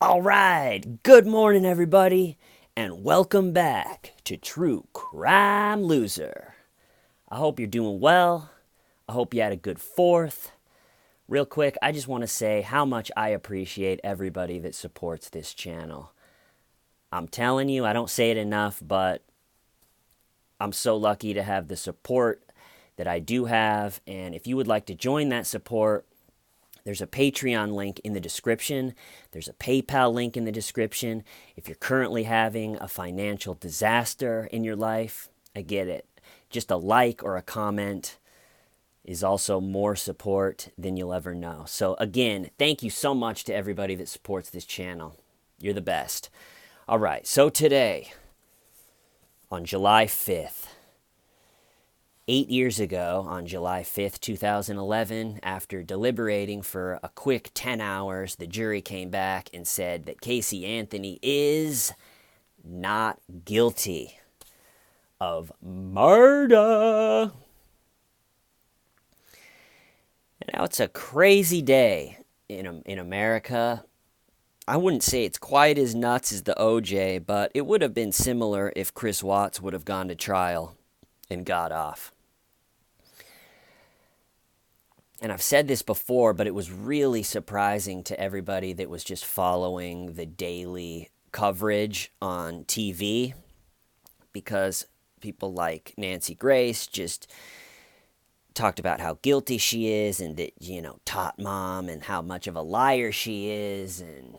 All right, good morning, everybody, and welcome back to True Crime Loser. I hope you're doing well. I hope you had a good fourth. Real quick, I just want to say how much I appreciate everybody that supports this channel. I'm telling you, I don't say it enough, but I'm so lucky to have the support that I do have. And if you would like to join that support, there's a Patreon link in the description. There's a PayPal link in the description. If you're currently having a financial disaster in your life, I get it. Just a like or a comment is also more support than you'll ever know. So, again, thank you so much to everybody that supports this channel. You're the best. All right, so today, on July 5th, 8 years ago, on July 5th, 2011, after deliberating for a quick 10 hours, the jury came back and said that Casey Anthony is not guilty of murder. And now it's a crazy day in America. I wouldn't say it's quite as nuts as the OJ, but it would have been similar if Chris Watts would have gone to trial and got off. And I've said this before, but it was really surprising to everybody that was just following the daily coverage on TV, because people like Nancy Grace just talked about how guilty she is and that, Tot Mom, and how much of a liar she is, and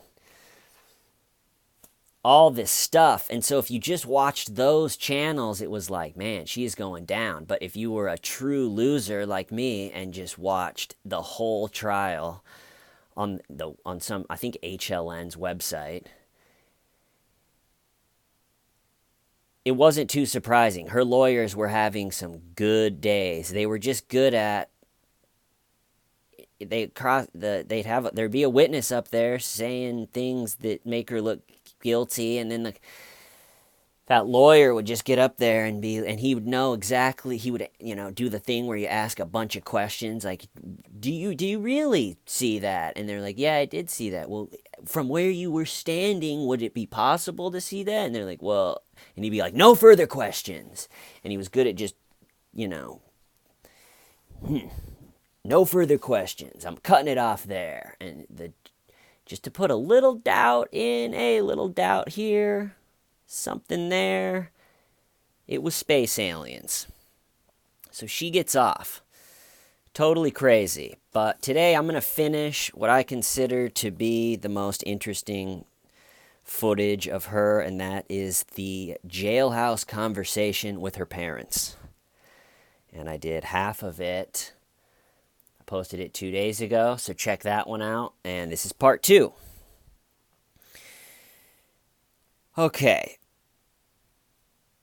all this stuff. And so if you just watched those channels, it was like, man, she is going down. But if you were a true loser like me and just watched the whole trial on some, I think, HLN's website, it wasn't too surprising. Her lawyers were having some good days. They were just good at, there'd be a witness up there saying things that make her look guilty, and then that lawyer would just get up there and he would know exactly. He would, do the thing where you ask a bunch of questions like, do you really see that? And they're like, yeah, I did see that. Well, from where you were standing, would it be possible to see that? And they're like, well, and he'd be like, no further questions. And he was good at just, no further questions. I'm cutting it off there. And just to put a little doubt in, a little doubt here, something there. It was space aliens. So she gets off. Totally crazy. But today I'm going to finish what I consider to be the most interesting footage of her, and that is the jailhouse conversation with her parents. And I did half of it. I posted it 2 days ago, so check that one out. And this is part 2. Okay.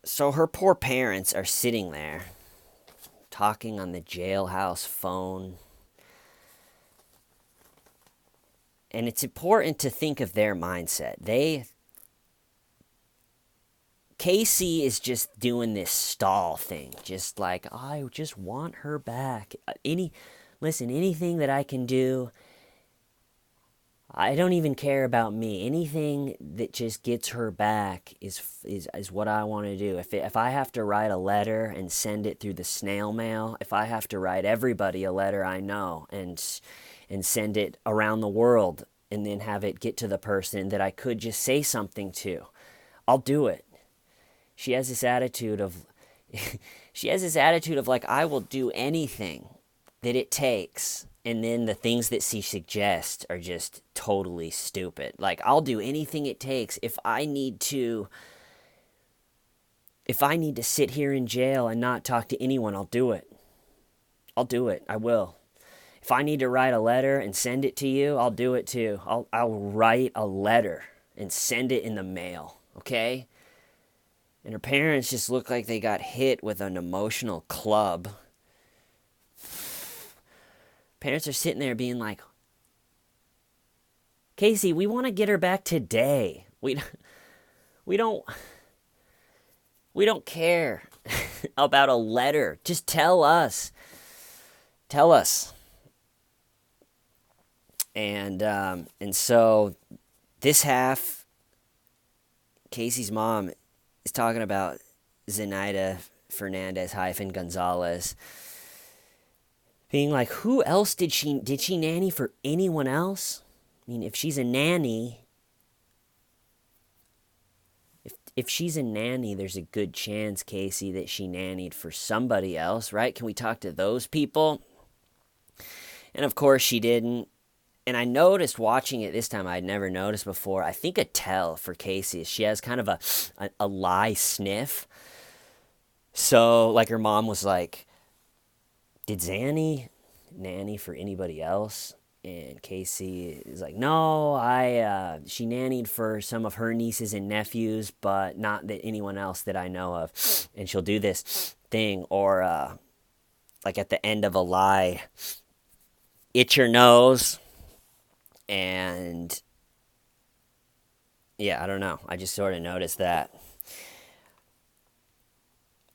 So her poor parents are sitting there talking on the jailhouse phone. And it's important to think of their mindset. Casey is just doing this stall thing. Just like, I just want her back. Anything that I can do, I don't even care about me. Anything that just gets her back is what I want to do. If I have to write a letter and send it through the snail mail, if I have to write everybody a letter I know and send it around the world and then have it get to the person that I could just say something to, I'll do it. She has this attitude of like, I will do anything that it takes. And then the things that she suggests are just totally stupid. Like, I'll do anything it takes. If I need to sit here in jail and not talk to anyone, I'll do it. I'll do it. I will. If I need to write a letter and send it to you, I'll do it too. I'll write a letter and send it in the mail, okay? And her parents just look like they got hit with an emotional club. Parents are sitting there being like, Casey, we want to get her back today. We don't care about a letter. Just tell us. Tell us. And so this half, Casey's mom is talking about Zenaida Fernandez-Gonzalez being like, who else did she nanny for anyone else? I mean, if she's a nanny, if she's a nanny, there's a good chance, Casey, that she nannied for somebody else, right? Can we talk to those people? And of course she didn't. And I noticed watching it this time, I'd never noticed before. I think a tell for Casey is she has kind of a lie sniff. So, like, her mom was like, did Zanny nanny for anybody else? And Casey is like, no, she nannied for some of her nieces and nephews, but not that anyone else that I know of. And she'll do this thing, or like at the end of a lie, itch your nose. And yeah, I don't know. I just sort of noticed that.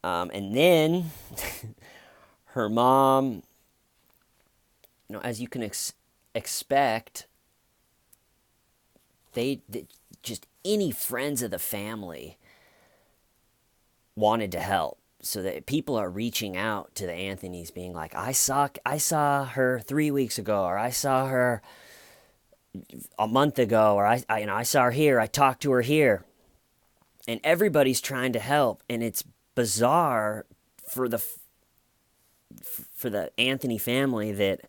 And then her mom, as you can expect, they just any friends of the family wanted to help. So that people are reaching out to the Anthonys being like, I saw her 3 weeks ago, or I saw her a month ago, or I saw her here, I talked to her here. And everybody's trying to help, and it's bizarre for the Anthony family that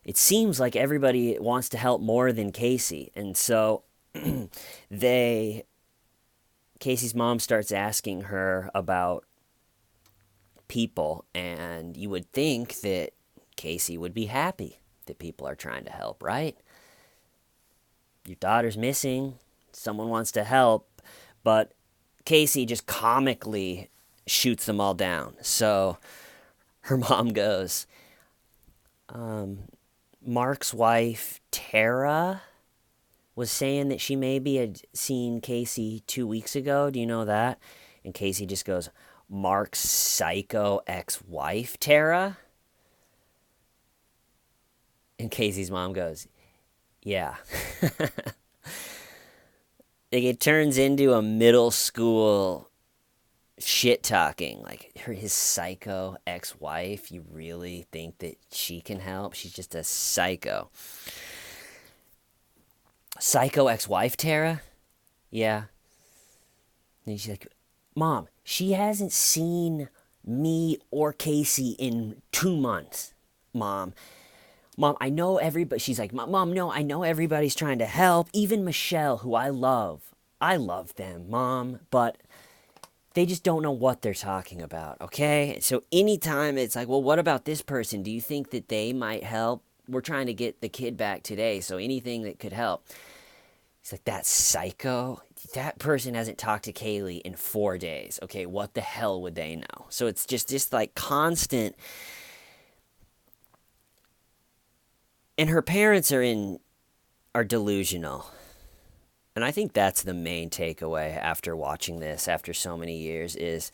it seems like everybody wants to help more than Casey. And so Casey's mom starts asking her about people, and you would think that Casey would be happy that people are trying to help, right? Your daughter's missing, someone wants to help, but Casey just comically shoots them all down. So her mom goes, Mark's wife, Tara, was saying that she maybe had seen Casey 2 weeks ago. Do you know that? And Casey just goes, Mark's psycho ex-wife, Tara? And Casey's mom goes, yeah. Like, it turns into a middle school shit talking. Like, his psycho ex-wife, you really think that she can help? She's just a psycho. Psycho ex-wife, Tara? Yeah. And she's like, Mom, she hasn't seen me or Casey in 2 months, Mom, I know everybody. She's like, Mom, no, I know everybody's trying to help. Even Michelle, who I love. I love them, Mom, but they just don't know what they're talking about, okay? So anytime it's like, well, what about this person? Do you think that they might help? We're trying to get the kid back today, so anything that could help. He's like, that psycho? That person hasn't talked to Kaylee in 4 days. Okay, what the hell would they know? So it's just like constant. And her parents are delusional. And I think that's the main takeaway after watching this, after so many years, is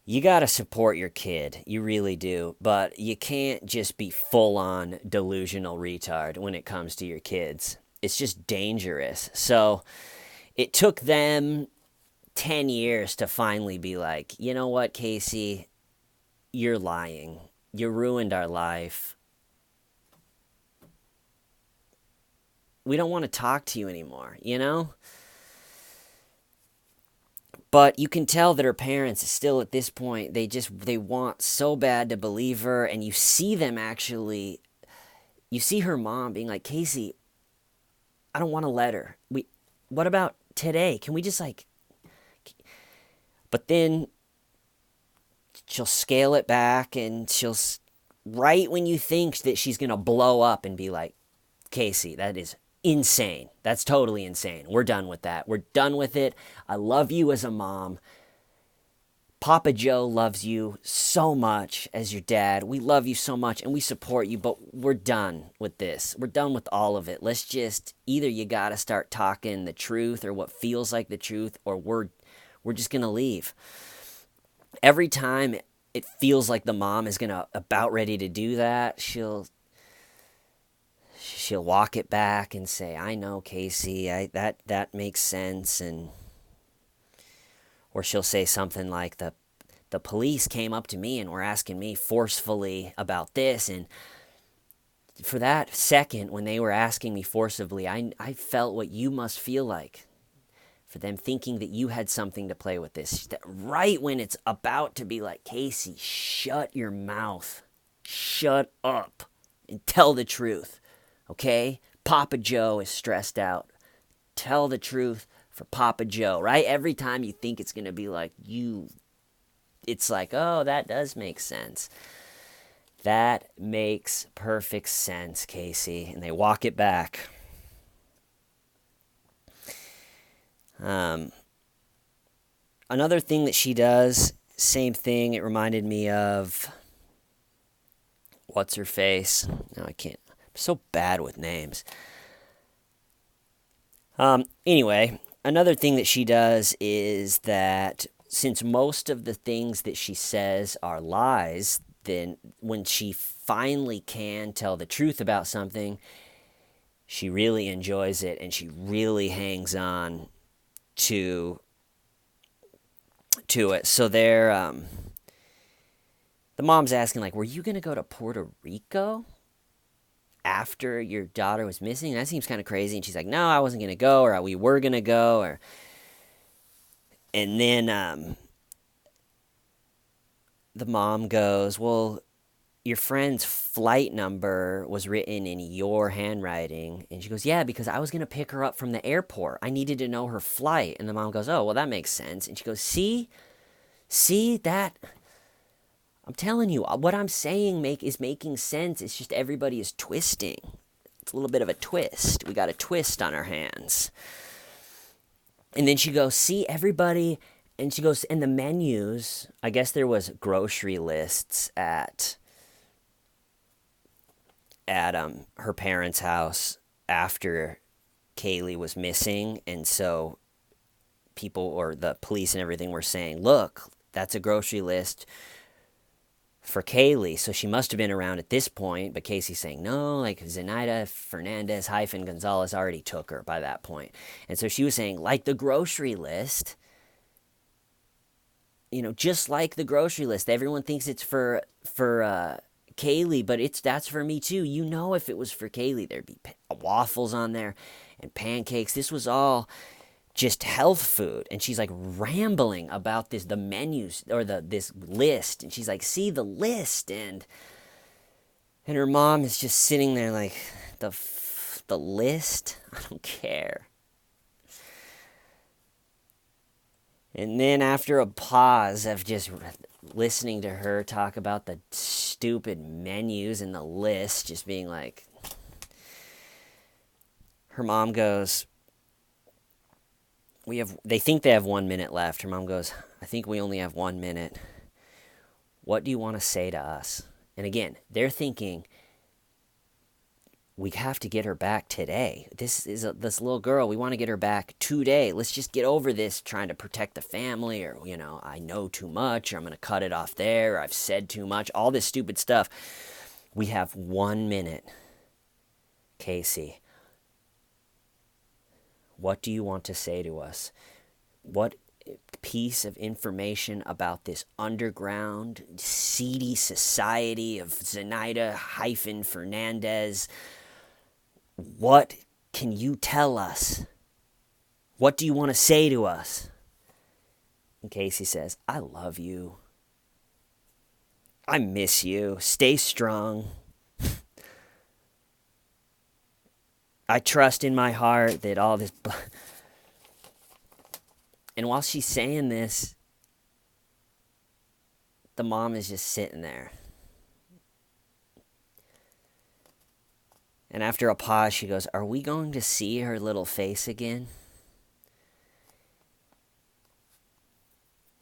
you got to support your kid. You really do. But you can't just be full-on delusional retard when it comes to your kids. It's just dangerous. So it took them 10 years to finally be like, you know what, Casey? You're lying. You ruined our life. We don't want to talk to you anymore, you know? But you can tell that her parents still at this point, they want so bad to believe her, and you see them actually, you see her mom being like, Casey, I don't want to let her. What about today? Can we just but then she'll scale it back, and right when you think that she's going to blow up and be like, Casey, that is insane. That's totally insane. We're done with that. We're done with it. I love you as a mom. Papa Joe loves you so much as your dad. We love you so much and we support you, but we're done with this. We're done with all of it. Let's just, either you got to start talking the truth or what feels like the truth, or we're just going to leave. Every time it feels like the mom is about ready to do that, she'll she'll walk it back and say, I know, Casey, that makes sense. Or she'll say something like, the police came up to me and were asking me forcefully about this, and for that second when they were asking me forcibly, I felt what you must feel like, for them thinking that you had something to play with this. Right when it's about to be like, Casey, shut your mouth, shut up, and tell the truth, okay? Papa Joe is stressed out. Tell the truth for Papa Joe, right? Every time you think it's going to be like it's like, oh, that does make sense. That makes perfect sense, Casey. And they walk it back. Another thing that she does, same thing, it reminded me of, what's her face? No, I can't. I'm so bad with names. Anyway, another thing that she does is that since most of the things that she says are lies, then when she finally can tell the truth about something, she really enjoys it and she really hangs on to it. So the mom's asking, like, were you going to go to Puerto Rico after your daughter was missing? That seems kind of crazy. And she's like, no, I wasn't going to go, or we were going to go. And then the mom goes, well, your friend's flight number was written in your handwriting. And she goes, yeah, because I was going to pick her up from the airport. I needed to know her flight. And the mom goes, oh, well, that makes sense. And she goes, see that? I'm telling you, what I'm saying is making sense. It's just everybody is twisting. It's a little bit of a twist. We got a twist on our hands. And then she goes, see, everybody, and she goes, and the menus, I guess there was grocery lists at her parents' house after Kaylee was missing, and so people, or the police and everything, were saying, look, that's a grocery list for Kaylee, so she must have been around at this point. But Casey's saying, no, like Zenaida Fernandez-Gonzalez already took her by that point. And so she was saying, like the grocery list, just like the grocery list, everyone thinks it's for Kaylee, but that's for me too. If it was for Kaylee, there'd be waffles on there and pancakes. This was all just health food. And she's like rambling about the menus, or this list, and she's like, see the list, and her mom is just sitting there like, the list? I don't care. And then after a pause of just listening to her talk about the stupid menus and the list, just being like, her mom goes, they think they have 1 minute left. Her mom goes, I think we only have 1 minute. What do you want to say to us? And again, they're thinking, we have to get her back today. This little girl, we want to get her back today. Let's just get over this trying to protect the family, or, I know too much, or I'm going to cut it off there, or I've said too much, all this stupid stuff. We have 1 minute. Casey, what do you want to say to us? What piece of information about this underground, seedy society of Zenaida Fernandez, what can you tell us? What do you want to say to us? And Casey says, I love you. I miss you. Stay strong. I trust in my heart that all this... And while she's saying this, the mom is just sitting there. And after a pause, she goes, are we going to see her little face again?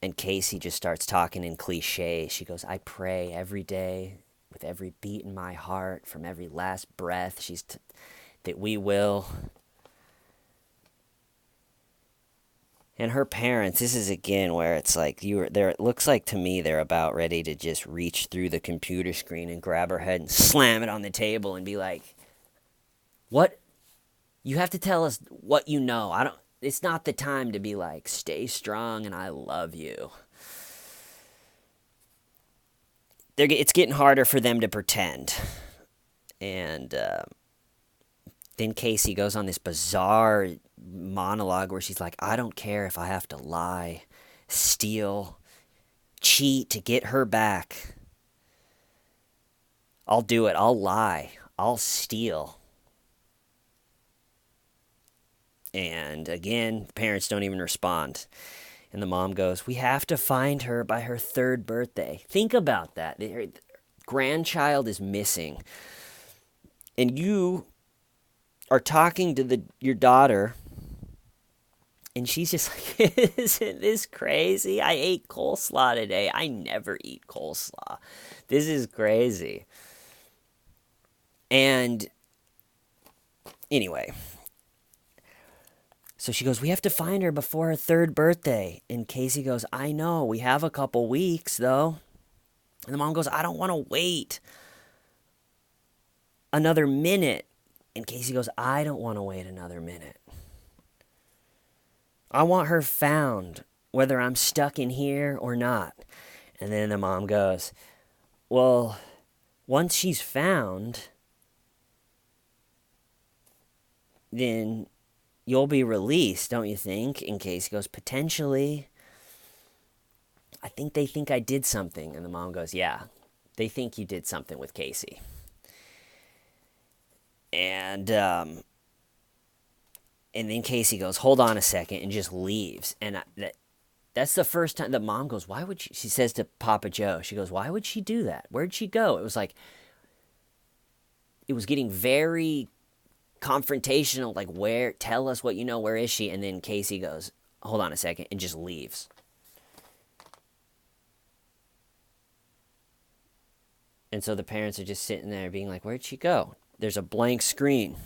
And Casey just starts talking in cliches. She goes, I pray every day with every beat in my heart, from every last breath, that we will. And her parents, this is again where it's like, it looks like to me they're about ready to just reach through the computer screen and grab her head and slam it on the table and be like, What? You have to tell us what you know. It's not the time to be like, stay strong and I love you. It's getting harder for them to pretend. And then Casey goes on this bizarre monologue where she's like, I don't care if I have to lie, steal, cheat to get her back. I'll do it. I'll lie. I'll steal. And again, the parents don't even respond. And the mom goes, we have to find her by her 3rd birthday. Think about that. Her grandchild is missing. And you are talking to your daughter, and she's just like, isn't this crazy? I ate coleslaw today. I never eat coleslaw. This is crazy. And anyway, so she goes, we have to find her before her 3rd birthday. And Casey goes, I know, we have a couple weeks though. And the mom goes, I don't want to wait another minute. And Casey goes, I don't want to wait another minute. I want her found, whether I'm stuck in here or not. And then the mom goes, well, once she's found, then you'll be released, don't you think? And Casey goes, potentially. I think they think I did something. And the mom goes, yeah, they think you did something with Casey. And then Casey goes, hold on a second, and just leaves. And that's the first time the mom goes, why would she says to Papa Joe, she goes, why would she do that? Where'd she go? It was getting very confrontational, like, tell us what you know, where is she? And then Casey goes, hold on a second, and just leaves. And so the parents are just sitting there being like, where'd she go? There's a blank screen.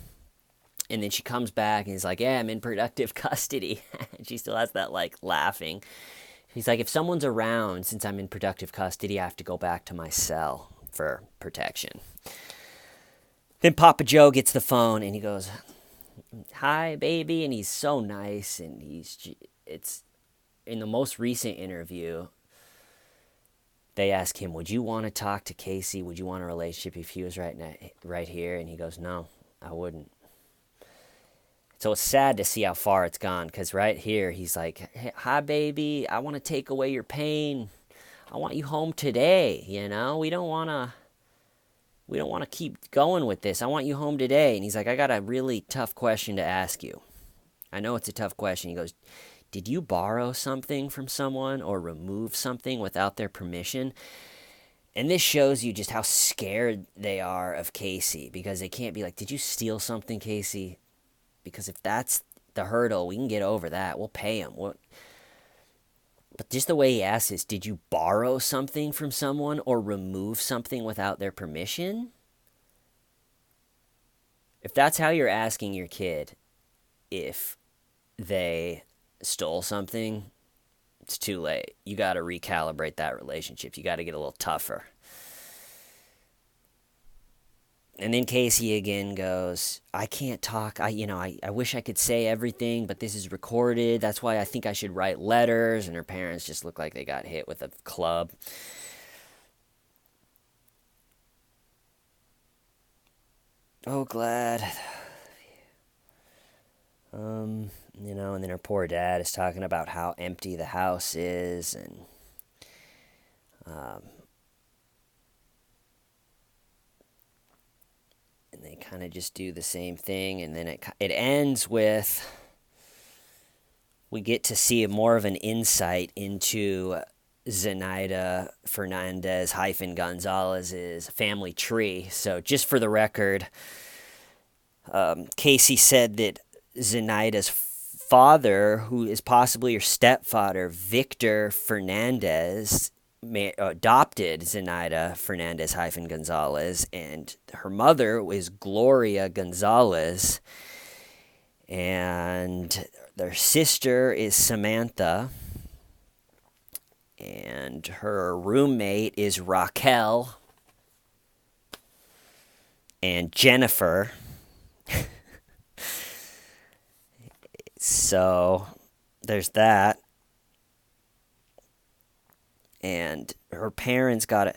And then she comes back and he's like, yeah, I'm in productive custody. And she still has that, like, laughing. He's like, if someone's around, since I'm in productive custody, I have to go back to my cell for protection. Then Papa Joe gets the phone and he goes, hi, baby. And he's so nice. And it's in the most recent interview, they ask him, would you want to talk to Casey? Would you want a relationship if he was right here? And he goes, no, I wouldn't. So it's sad to see how far it's gone, because right here he's like, hey, hi, baby. I want to take away your pain. I want you home today. You know, we don't want to keep going with this. I want you home today. And he's like, I got a really tough question to ask you. I know it's a tough question. He goes, did you borrow something from someone or remove something without their permission? And this shows you just how scared they are of Casey, because they can't be like, did you steal something, Casey? Because if that's the hurdle, we can get over that. We'll pay him. But just the way he asks is, did you borrow something from someone or remove something without their permission? If that's how you're asking your kid if they stole something, it's too late. You got to recalibrate that relationship. You got to get a little tougher. And then Casey again goes, I can't talk. I wish I could say everything, but this is recorded. That's why I think I should write letters. And her parents just look like they got hit with a club. Oh, glad. And then her poor dad is talking about how empty the house is, and they kind of just do the same thing, and then it ends with, we get to see more of an insight into Zenaida Fernandez - Gonzalez's family tree. So just for the record, Casey said that Zenaida's father, who is possibly her stepfather, Victor Fernandez, adopted Zenaida Fernandez - Gonzalez, and her mother was Gloria Gonzalez, and their sister is Samantha, and her roommate is Raquel, and Jennifer. So there's that. And her parents are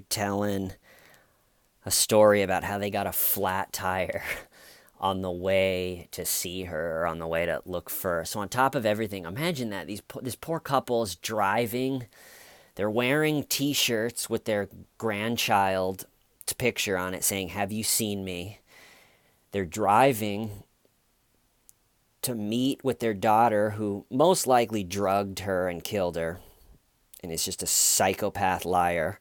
telling a story about how they got a flat tire on the way to see her, or on the way to look for her. So on top of everything, imagine that this poor couple's driving. They're wearing T-shirts with their grandchild's picture on it saying, "Have you seen me?" They're driving to meet with their daughter, who most likely drugged her and killed her and is just a psychopath liar.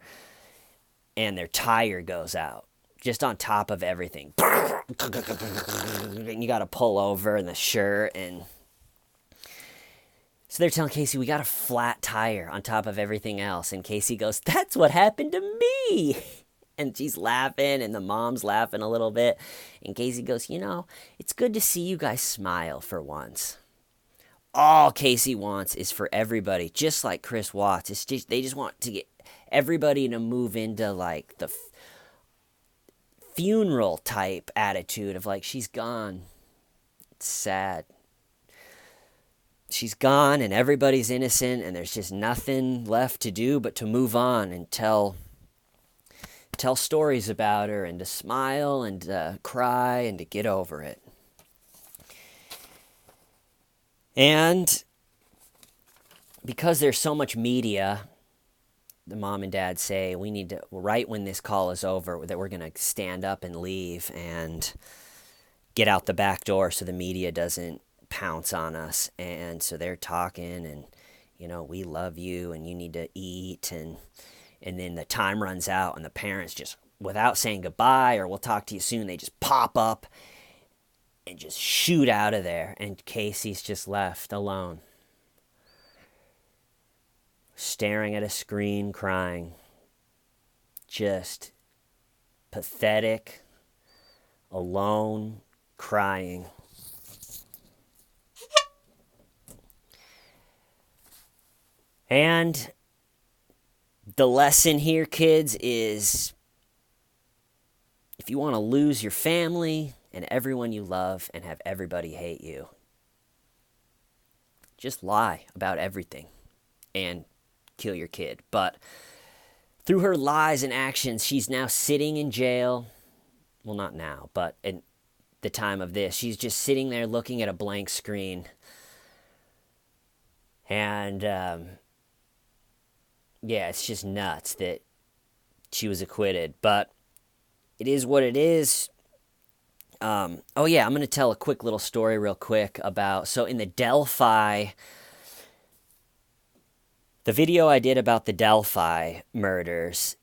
And their tire goes out just on top of everything. And you got to pull over in the shirt. And so they're telling Casey, "We got a flat tire on top of everything else." And Casey goes, "That's what happened to me." And she's laughing, and the mom's laughing a little bit. And Casey goes, "It's good to see you guys smile for once." All Casey wants is for everybody, just like Chris Watts. They just want to get everybody to move into like the funeral type attitude of like, she's gone. It's sad. She's gone and everybody's innocent and there's just nothing left to do but to move on and tell stories about her and to smile and to cry and to get over it. And because there's so much media, the mom and dad say, we need to, right when this call is over, that we're going to stand up and leave and get out the back door so the media doesn't pounce on us. And so they're talking and, we love you and you need to eat. And then the time runs out and the parents just, without saying goodbye or we'll talk to you soon, they just pop up and just shoot out of there. And Casey's just left alone, staring at a screen, crying. Just pathetic, alone, crying. And the lesson here, kids, is if you want to lose your family and everyone you love and have everybody hate you, just lie about everything and kill your kid. But through her lies and actions, she's now sitting in jail. Well, not now, but at the time of this, she's just sitting there looking at a blank screen. And it's just nuts that she was acquitted. But it is what it is. I'm going to tell a quick little story real quick about, so in the Delphi, the video I did about the Delphi murders,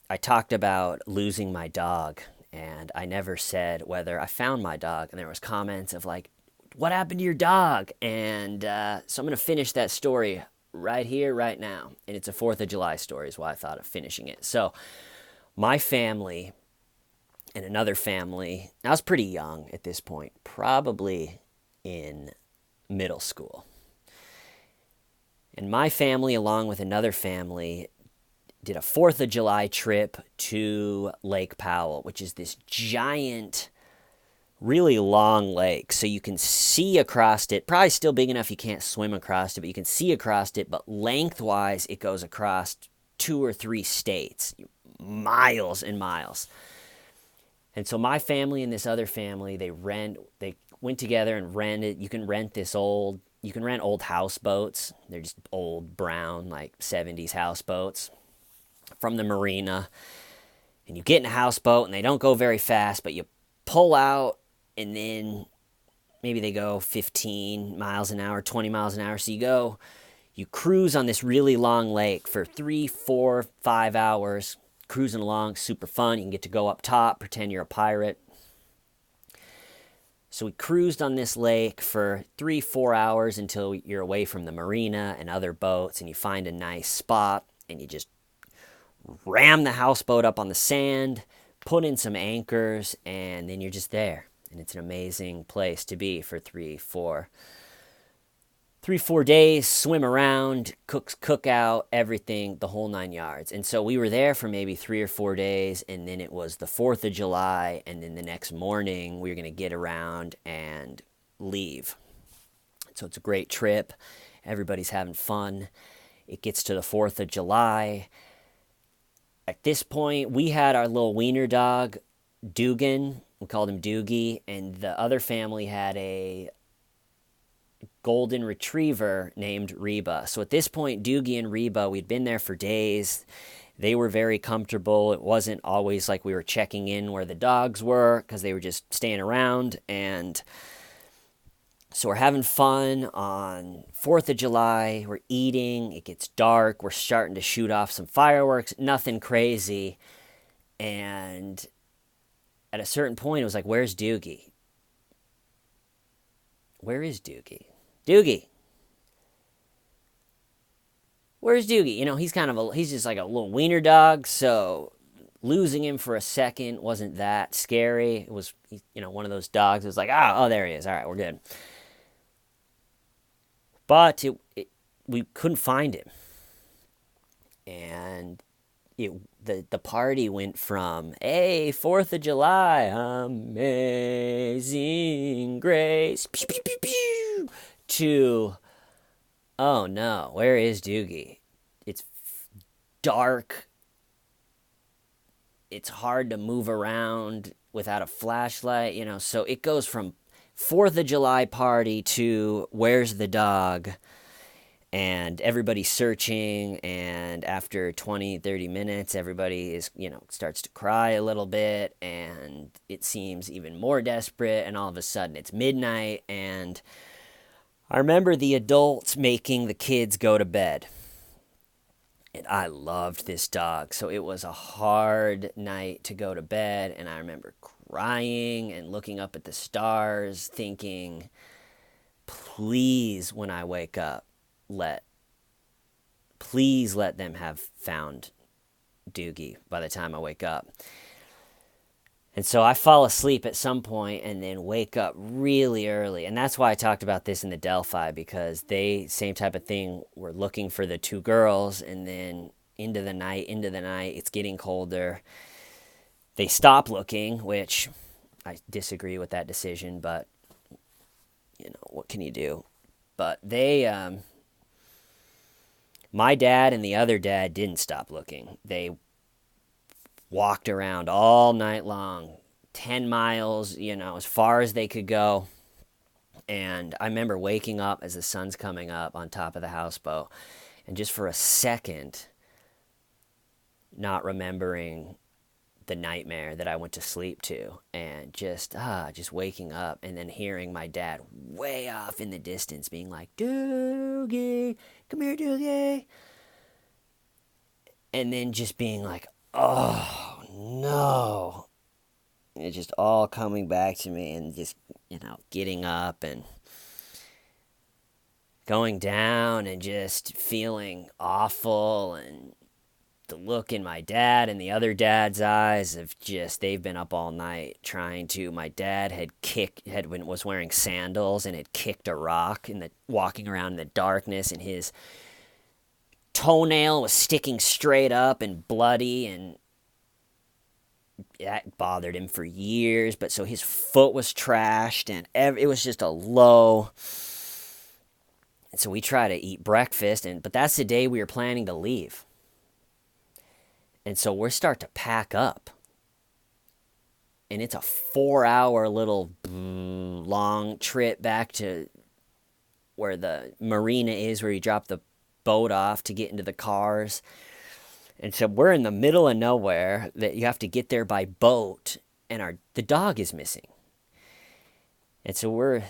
I talked about losing my dog, and I never said whether I found my dog, and there was comments of like, what happened to your dog? And so I'm going to finish that story right here, right now, and it's a 4th of July story is why I thought of finishing it. So my family and another family, I was pretty young at this point, probably in middle school. And my family, along with another family, did a 4th of July trip to Lake Powell, which is this giant, really long lake. So you can see across it, probably still big enough you can't swim across it, but you can see across it. But lengthwise, it goes across 2 or 3 states, miles and miles. And so my family and this other family, they went together and rented. You can rent old houseboats. They're just old brown, like 70s houseboats from the marina. And you get in a houseboat and they don't go very fast, but you pull out and then maybe they go 15 miles an hour, 20 miles an hour. So you cruise on this really long lake for 3, 4, 5 hours. Cruising along, super fun. You can get to go up top, pretend you're a pirate. So we cruised on this lake for 3, 4 hours until you're away from the marina and other boats, and you find a nice spot, and you just ram the houseboat up on the sand, put in some anchors, and then you're just there. And it's an amazing place to be for 3, 4 days, swim around, cook out, everything, the whole 9 yards. And so we were there for maybe 3 or 4 days, and then it was the 4th of July, and then the next morning we were going to get around and leave. So it's a great trip. Everybody's having fun. It gets to the 4th of July. At this point, we had our little wiener dog, Dugan. We called him Doogie. And the other family had a golden retriever named Reba. So at this point, Doogie and Reba, we'd been there for days. They were very comfortable. It wasn't always like we were checking in where the dogs were because they were just staying around. And so we're having fun on 4th of July. We're eating. It gets dark. We're starting to shoot off some fireworks. Nothing crazy. And at a certain point, it was like, where's Doogie? Where is Doogie? Doogie! Where's Doogie? You know, he's just like a little wiener dog, so losing him for a second wasn't that scary. It was, one of those dogs. It was like, oh, there he is. All right, we're good. But we couldn't find him. And the party went from, hey, 4th of July, amazing grace, pew, pew, pew, pew, to, oh no, where is Doogie? It's dark. It's hard to move around without a flashlight, so it goes from 4th of July party to where's the dog? And everybody's searching, and after 20, 30 minutes, everybody is, starts to cry a little bit, and it seems even more desperate, and all of a sudden it's midnight, and I remember the adults making the kids go to bed. And I loved this dog, so it was a hard night to go to bed, and I remember crying and looking up at the stars, thinking, please, when I wake up, please let them have found Doogie by the time I wake up. And so I fall asleep at some point and then wake up really early. And that's why I talked about this in the Delphi, because they, same type of thing, were looking for the two girls, and then into the night, it's getting colder. They stop looking, which I disagree with that decision, but, what can you do? But my dad and the other dad didn't stop looking. They walked around all night long, 10 miles, as far as they could go. And I remember waking up as the sun's coming up on top of the houseboat, and just for a second, not remembering the nightmare that I went to sleep to, and just waking up and then hearing my dad way off in the distance being like, Doogie, come here, Doogie. And then just being like, oh no. It's just all coming back to me, and just, getting up and going down and just feeling awful, and the look in my dad and the other dad's eyes of just, they've been up all night trying to, my dad was wearing sandals and had kicked a rock walking around in the darkness, and his toenail was sticking straight up and bloody, and that bothered him for years. But so his foot was trashed, and it was just a low. And so we try to eat breakfast, but that's the day we were planning to leave. And so we start to pack up. And it's a 4-hour little long trip back to where the marina is, where you drop the boat off to get into the cars. And so we're in the middle of nowhere that you have to get there by boat, and the dog is missing. And so we're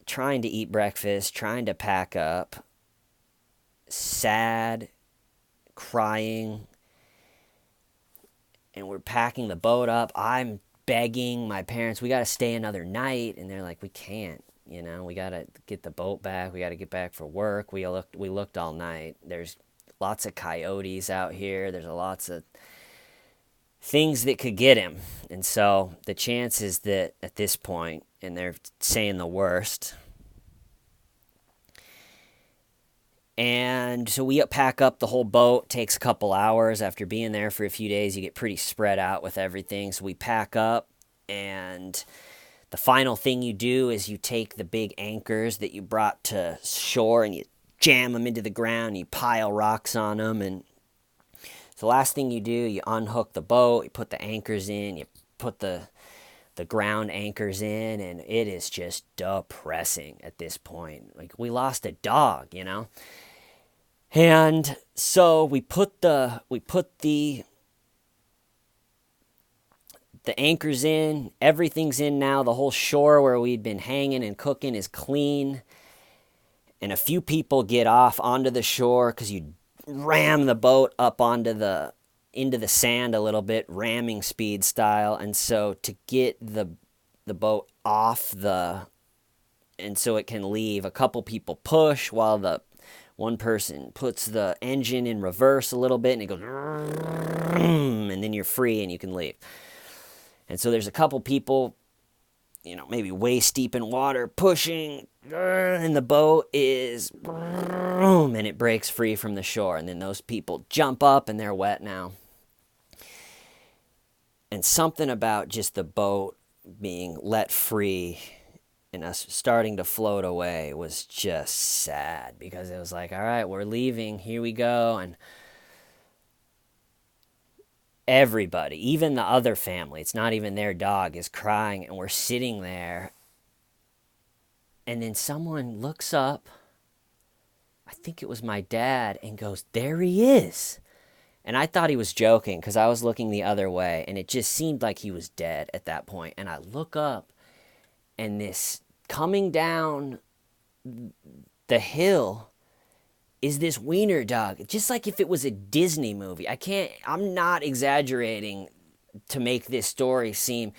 trying to eat breakfast, trying to pack up, sad, crying, and we're packing the boat up. I'm begging my parents, we got to stay another night, and they're like, we can't, we got to get the boat back, we got to get back for work. We looked all night. There's lots of coyotes out here. There's lots of things that could get him. And so the chances that at this point, and they're saying the worst. And so we pack up the whole boat. Takes a couple hours. After being there for a few days, you get pretty spread out with everything. So we pack up, and The final thing you do is you take the big anchors that you brought to shore and you jam them into the ground, and you pile rocks on them, and so the last thing you do, you unhook the boat, you put the anchors in, you put the ground anchors in, and it is just depressing at this point. Like, we lost a dog, you know? And so we put the anchors in, everything's in now. The whole shore where we'd been hanging and cooking is clean. And a few people get off onto the shore because you ram the boat up into the sand a little bit, ramming speed style. And so to get the boat off and so it can leave, a couple people push while the one person puts the engine in reverse a little bit, and it goes, and then you're free and you can leave. And so there's a couple people, maybe waist deep in water, pushing, and the boat is, and it breaks free from the shore. And then those people jump up, and they're wet now. And something about just the boat being let free and us starting to float away was just sad, because it was like, all right, we're leaving, here we go. And everybody, even the other family, it's not even their dog, is crying, and we're sitting there. And then someone looks up, I think it was my dad, and goes, there he is. And I thought he was joking because I was looking the other way, and it just seemed like he was dead at that point. And I look up, and this coming down the hill is this wiener dog, just like if it was a Disney movie. I'm not exaggerating to make this story seem,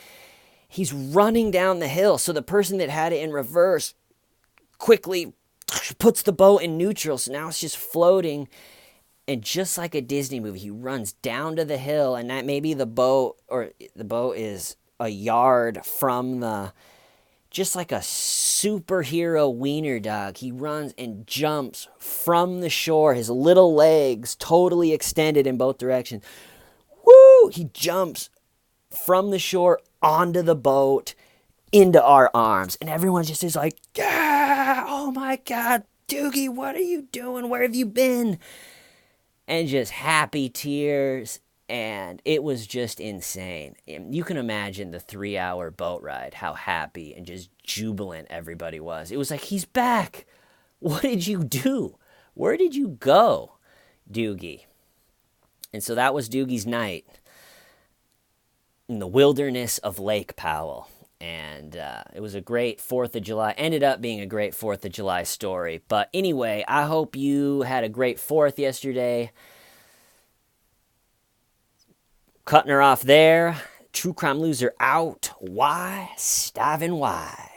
he's running down the hill. So the person that had it in reverse quickly puts the boat in neutral. So now it's just floating. And just like a Disney movie, he runs down to the hill, and that maybe the boat is a yard from just like a superhero wiener dog. He runs and jumps from the shore, his little legs totally extended in both directions. Woo! He jumps from the shore onto the boat, into our arms. And everyone just is like, yeah, oh my God, Doogie, what are you doing? Where have you been? And just happy tears. And it was just insane. You can imagine the 3-hour boat ride, how happy and just jubilant everybody was. It was like, he's back. What did you do? Where did you go, Doogie? And so that was Doogie's night in the wilderness of Lake Powell. And it was a great 4th of July. Ended up being a great 4th of July story. But anyway, I hope you had a great 4th yesterday. Cutting her off there. True Crime Loser out. Why? Stavin' why.